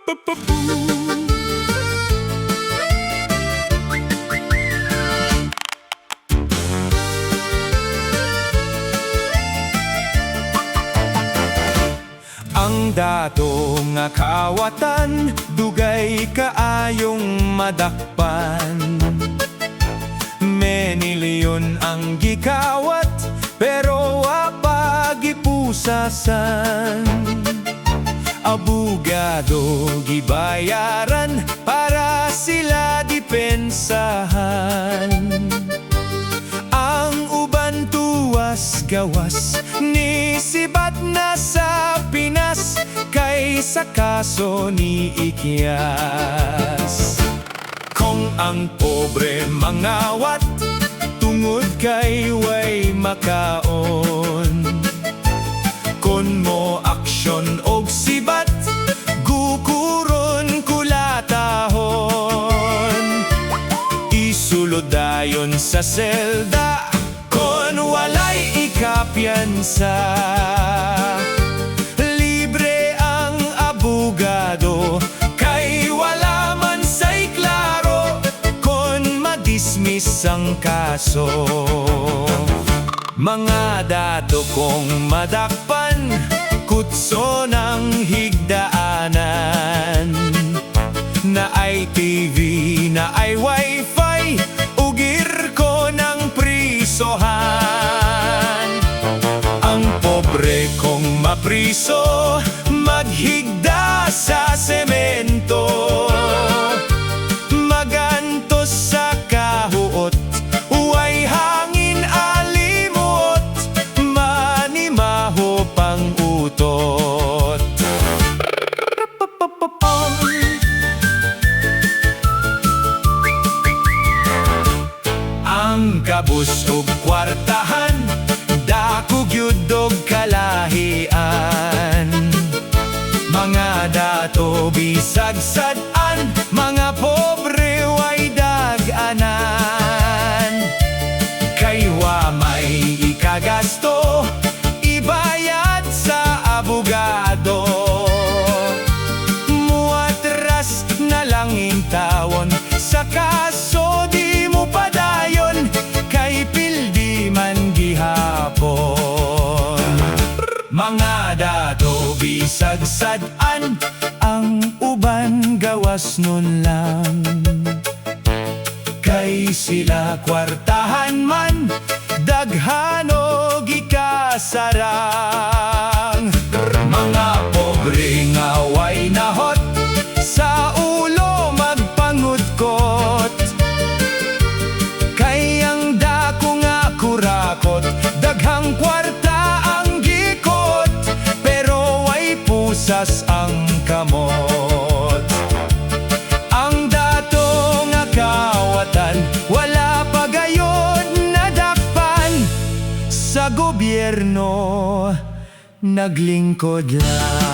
Ang dato nga kawatan, dugay kaayong madakpan. Menilyon ang gikawat, pero wa gipusasan. Abogado gibayaran, para sila dipensahan. Ang uban tuwas gawas, nisibat na sa Pinas, kaysa kaso ni Ikyas. Kung ang pobre mangawat, tungod kay way makaon. Kun mo aksyon og sibat, gukuron kulatahon. Isulodayon sa selda, kon walay ikapiyansa. Libre ang abogado, kay wala man say klaro, kon madismiss ang kaso. Mga dato kong madakpan, kutso ng higdaanan. Na ay TV, na ay wifi, ugir ko ng prisohan. Ang pobre kong mapriso, maghigda sa semento. Magantos sa kahuot, way hangin alimot, manimaho pang utot. Ang kabus ug kwartahan, dako gyud og kalahian. Mga dato bisag sad-an, mga pobre way dag-anan. Kay wa may ikagasto, ibayad sa abogado. Muatras na lang intawon, sa kaso di mo padayon, kay pildi man gihapon. Mga dato bisag sad-an, ang uban gawas nun lang. Kay sila kwartahan man, daghano gikasarang. Mga pobre nga way nahot, sa ulo magpangudkot. Kay ang dako nga kurakot, daghang kwarta ang gikot, pero way pusas ang kamot. Ang dato nga kawatan, wala pa gayon nadakpan. Sa gobyerno, naglingkod lang.